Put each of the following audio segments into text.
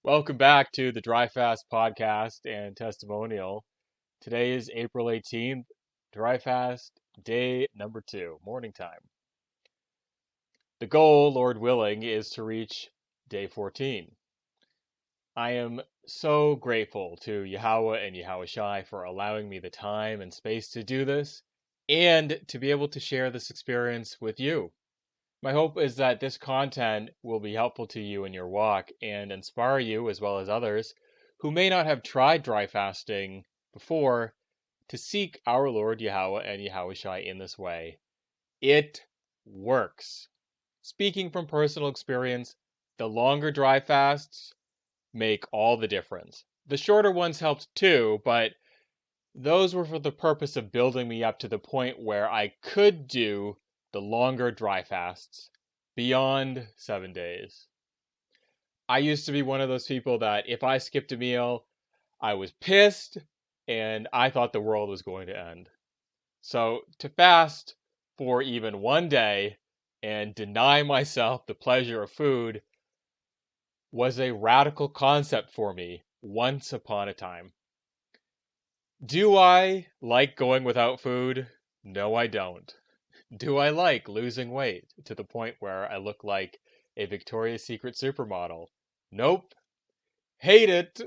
Welcome back to the Dry Fast podcast and testimonial. Today is April 18th, Dry Fast day number 2, morning time. The goal, Lord willing, is to reach day 14. I am so grateful to Yahawah and Yahawashi for allowing me the time and space to do this and to be able to share this experience with you. My hope is that this content will be helpful to you in your walk and inspire you, as well as others who may not have tried dry fasting before, to seek our Lord Yahawah and Yahawashi in this way. It works. Speaking from personal experience, the longer dry fasts make all the difference. The shorter ones helped too, but those were for the purpose of building me up to the point where I could do the longer dry fasts beyond 7 days. I used to be one of those people that if I skipped a meal, I was pissed and I thought the world was going to end. So to fast for even one day and deny myself the pleasure of food was a radical concept for me once upon a time. Do I like going without food? No, I don't. Do I like losing weight to the point where I look like a Victoria's Secret supermodel? Nope. Hate it.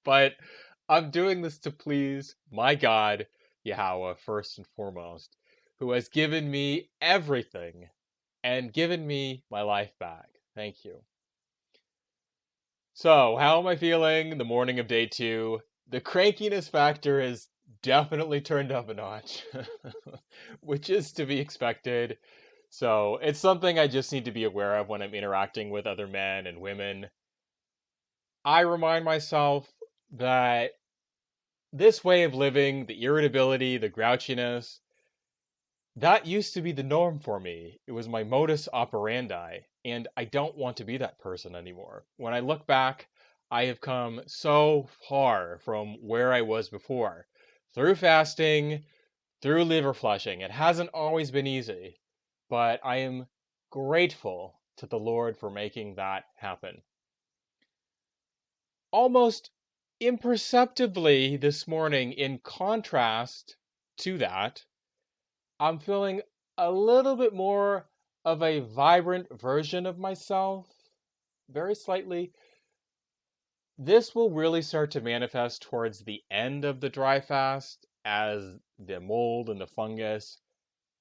But I'm doing this to please my God, Yahawah, first and foremost, who has given me everything and given me my life back. Thank you. So, how am I feeling the morning of day 2? The crankiness factor is definitely turned up a notch, which is to be expected. So it's something I just need to be aware of when I'm interacting with other men and women. I remind myself that this way of living, the irritability, the grouchiness, that used to be the norm for me. It was my modus operandi, and I don't want to be that person anymore. When I look back, I have come so far from where I was before. Through fasting, through liver flushing. It hasn't always been easy, but I am grateful to the Lord for making that happen. Almost imperceptibly this morning, in contrast to that, I'm feeling a little bit more of a vibrant version of myself, very slightly. This will really start to manifest towards the end of the dry fast as the mold and the fungus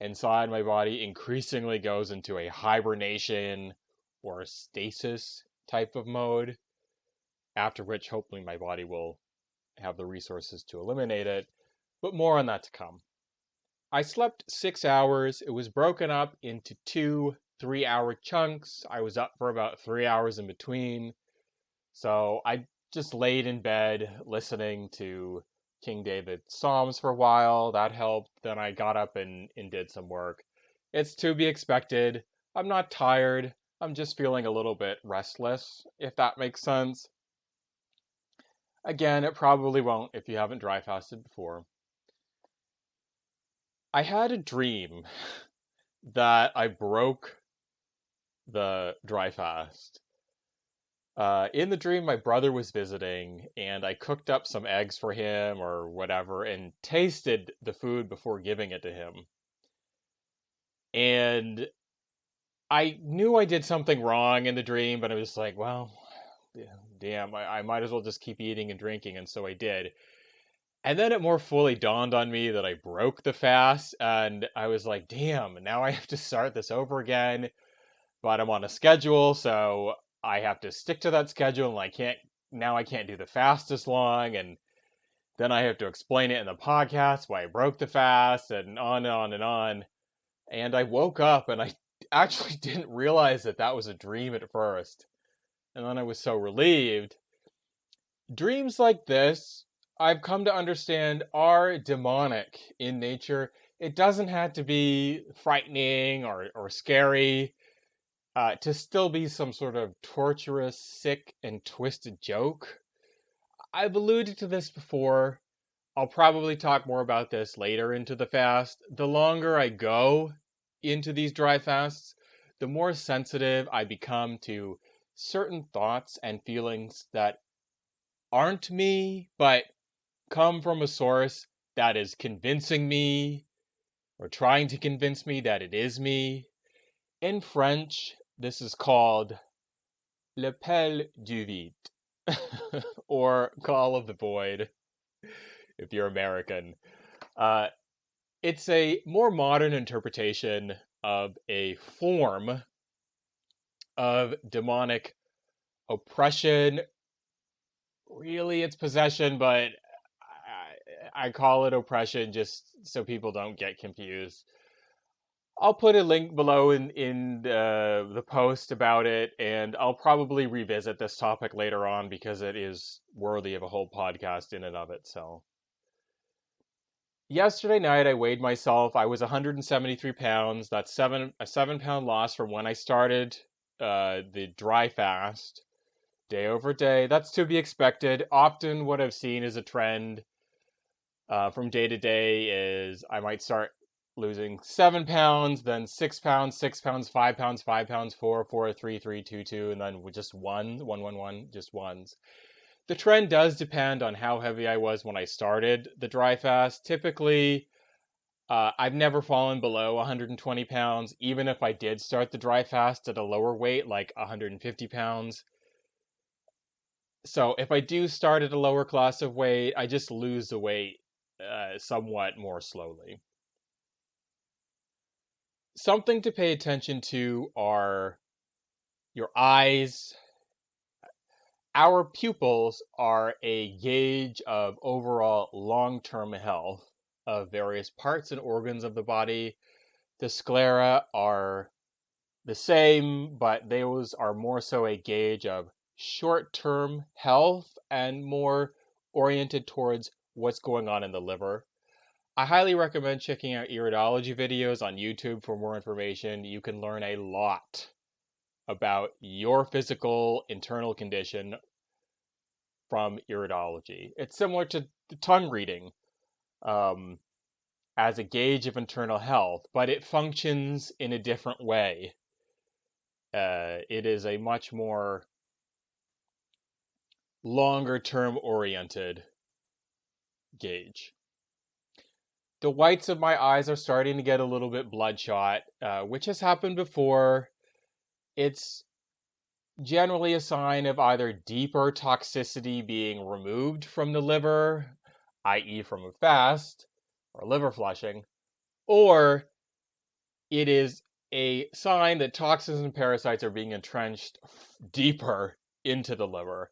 inside my body increasingly goes into a hibernation or stasis type of mode, after which hopefully my body will have the resources to eliminate it, but more on that to come. I slept 6 hours. It was broken up into 2 3-hour chunks. I was up for about 3 hours in between. So I just laid in bed listening to King David's Psalms for a while. That helped. Then I got up and did some work. It's to be expected. I'm not tired. I'm just feeling a little bit restless, if that makes sense. Again, it probably won't if you haven't dry fasted before. I had a dream that I broke the dry fast. In the dream, my brother was visiting, and I cooked up some eggs for him or whatever and tasted the food before giving it to him. And I knew I did something wrong in the dream, but I was like, well, damn, I might as well just keep eating and drinking, and so I did. And then it more fully dawned on me that I broke the fast, and I was like, damn, now I have to start this over again. But I'm on a schedule, so I have to stick to that schedule, and I can't do the fast as long, and then I have to explain it in the podcast why I broke the fast, and on and on and on. And I woke up, and I actually didn't realize that was a dream at first. And then I was so relieved. Dreams like this, I've come to understand, are demonic in nature. It doesn't have to be frightening or scary. To still be some sort of torturous, sick, and twisted joke. I've alluded to this before. I'll probably talk more about this later into the fast. The longer I go into these dry fasts, the more sensitive I become to certain thoughts and feelings that aren't me, but come from a source that is convincing me or trying to convince me that it is me. In French, this is called l'appel du vide, or call of the void, if you're American. It's a more modern interpretation of a form of demonic oppression. Really, it's possession, but I call it oppression just so people don't get confused. I'll put a link below in the post about it, and I'll probably revisit this topic later on because it is worthy of a whole podcast in and of it. So, yesterday night I weighed myself. I was 173 pounds. That's a 7-pound loss from when I started the dry fast, day over day. That's to be expected. Often, what I've seen is a trend from day to day is I might start losing 7 pounds, then 6 pounds, 6 pounds, 5 pounds, 5 pounds, 4, 4, 3, 3, 2, 2, and then just 1, 1, 1, 1, just ones. The trend does depend on how heavy I was when I started the dry fast. Typically, I've never fallen below 120 pounds, even if I did start the dry fast at a lower weight, like 150 pounds. So if I do start at a lower class of weight, I just lose the weight somewhat more slowly. Something to pay attention to are your eyes. Our pupils are a gauge of overall long-term health of various parts and organs of the body. The sclera are the same, but those are more so a gauge of short-term health and more oriented towards what's going on in the liver. I highly recommend checking out iridology videos on YouTube for more information. You can learn a lot about your physical internal condition from iridology. It's similar to tongue reading as a gauge of internal health, but it functions in a different way. It is a much more longer-term oriented gauge. The whites of my eyes are starting to get a little bit bloodshot, which has happened before. It's generally a sign of either deeper toxicity being removed from the liver, i.e. from a fast or liver flushing, or it is a sign that toxins and parasites are being entrenched deeper into the liver.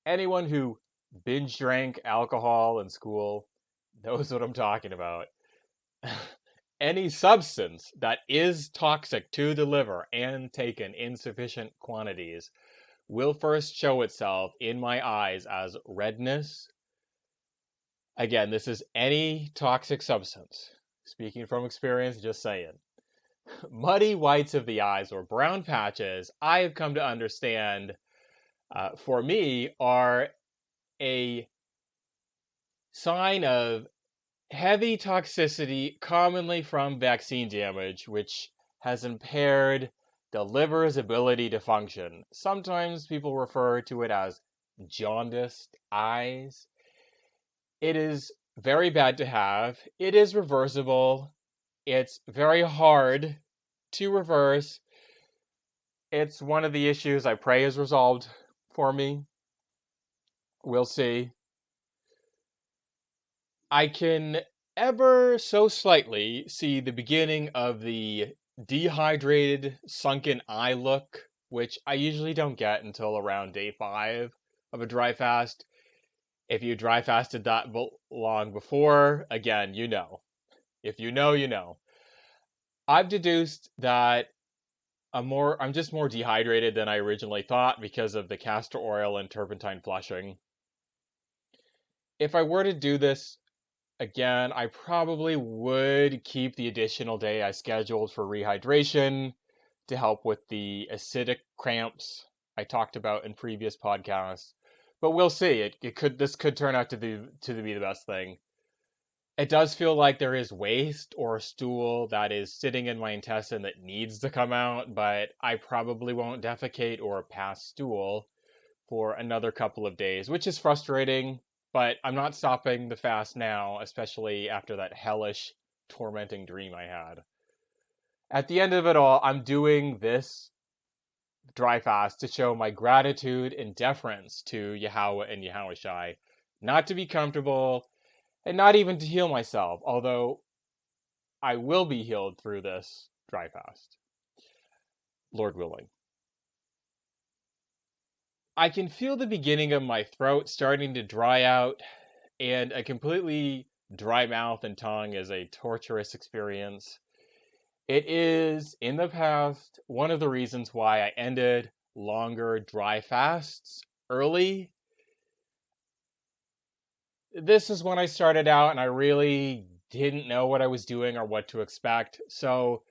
Anyone who binge drank alcohol in school knows what I'm talking about. Any substance that is toxic to the liver and taken in sufficient quantities will first show itself in my eyes as redness. Again, this is any toxic substance. Speaking from experience, just saying. Muddy whites of the eyes or brown patches, I have come to understand, for me, are a sign of heavy toxicity, commonly from vaccine damage, which has impaired the liver's ability to function. Sometimes people refer to it as jaundiced eyes. It is very bad to have. It is reversible. It's very hard to reverse. It's one of the issues I pray is resolved for me. We'll see. I can ever so slightly see the beginning of the dehydrated, sunken eye look, which I usually don't get until around day 5 of a dry fast. If you dry fasted that long before, again, you know. If you know, you know. I've deduced that I'm just more dehydrated than I originally thought because of the castor oil and turpentine flushing. If I were to do this again, I probably would keep the additional day I scheduled for rehydration to help with the acidic cramps I talked about in previous podcasts. But we'll see. This could turn out to be the best thing. It does feel like there is waste or stool that is sitting in my intestine that needs to come out, but I probably won't defecate or pass stool for another couple of days, which is frustrating, but I'm not stopping the fast now, especially after that hellish, tormenting dream I had. At the end of it all, I'm doing this dry fast to show my gratitude and deference to Yahawah and Yahawashi, not to be comfortable, and not even to heal myself, although I will be healed through this dry fast, Lord willing. I can feel the beginning of my throat starting to dry out, and a completely dry mouth and tongue is a torturous experience. It is, in the past, one of the reasons why I ended longer dry fasts early. This is when I started out and I really didn't know what I was doing or what to expect. So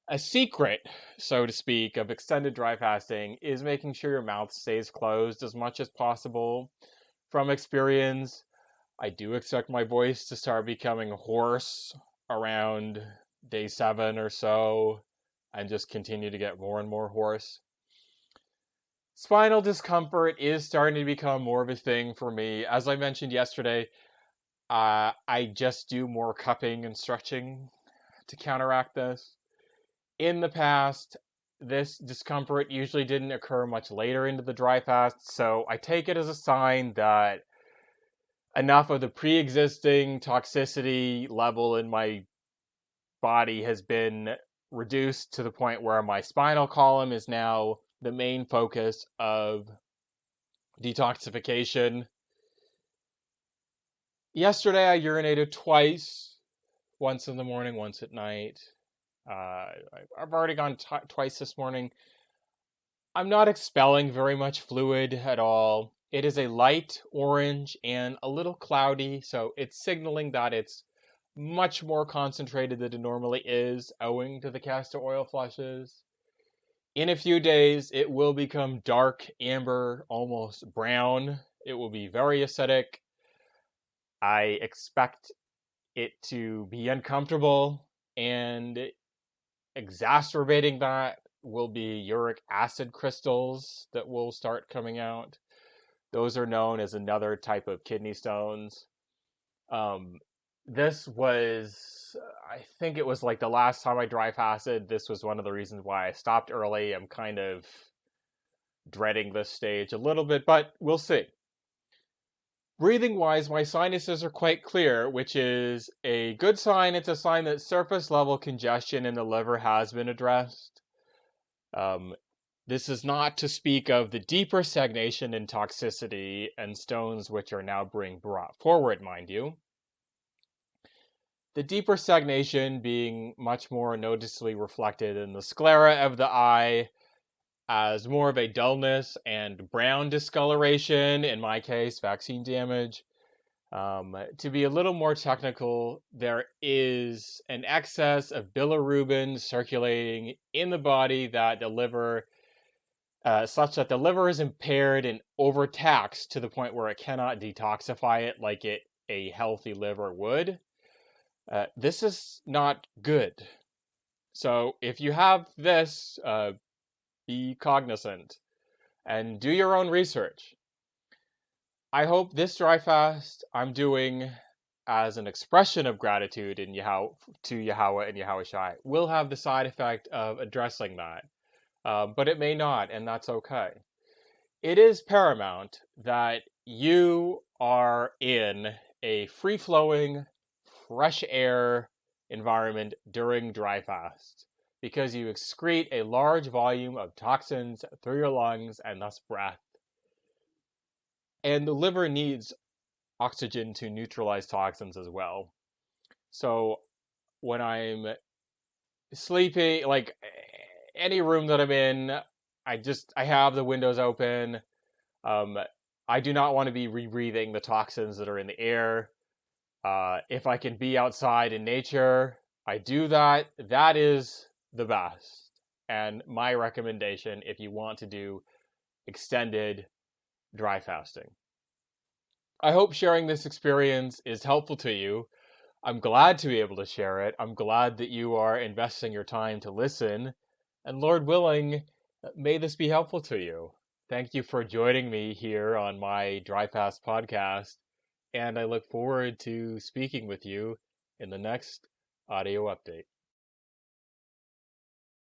a secret, so to speak, of extended dry fasting is making sure your mouth stays closed as much as possible. From experience, I do expect my voice to start becoming hoarse around day 7 or so, and just continue to get more and more hoarse. Spinal discomfort is starting to become more of a thing for me. As I mentioned yesterday, I just do more cupping and stretching to counteract this. In the past, this discomfort usually didn't occur much later into the dry fast, so I take it as a sign that enough of the pre-existing toxicity level in my body has been reduced to the point where my spinal column is now the main focus of detoxification. Yesterday I urinated twice, once in the morning, once at night. I've already gone twice this morning. I'm not expelling very much fluid at all. It is a light orange and a little cloudy, so it's signaling that it's much more concentrated than it normally is, owing to the castor oil flushes. In a few days, it will become dark, amber, almost brown. It will be very acidic. I expect it to be uncomfortable, and exacerbating that will be uric acid crystals that will start coming out. Those are known as another type of kidney stones. This was, I think it was like the last time I dry fasted. This was one of the reasons why I stopped early. I'm kind of dreading this stage a little bit, but we'll see. Breathing wise, my sinuses are quite clear, which is a good sign. It's a sign that surface level congestion in the liver has been addressed. This is not to speak of the deeper stagnation and toxicity and stones which are now being brought forward, mind you. The deeper stagnation being much more noticeably reflected in the sclera of the eye as more of a dullness and brown discoloration, in my case, vaccine damage. To be a little more technical, there is an excess of bilirubin circulating in the body that the liver, such that the liver is impaired and overtaxed to the point where it cannot detoxify it like a healthy liver would. This is not good. So if you have this, be cognizant and do your own research. I hope this dry fast I'm doing as an expression of gratitude to Yahawah and Yahawashi will have the side effect of addressing that. But it may not, and that's okay. It is paramount that you are in a free-flowing, fresh air environment during dry fast, because you excrete a large volume of toxins through your lungs and thus breath. And the liver needs oxygen to neutralize toxins as well. So when I'm sleeping, like any room that I'm in, I have the windows open. I do not want to be rebreathing the toxins that are in the air. If I can be outside in nature, I do that. That is the best. And my recommendation if you want to do extended dry fasting. I hope sharing this experience is helpful to you. I'm glad to be able to share it. I'm glad that you are investing your time to listen. And Lord willing, may this be helpful to you. Thank you for joining me here on my Dry Fast podcast. And I look forward to speaking with you in the next audio update.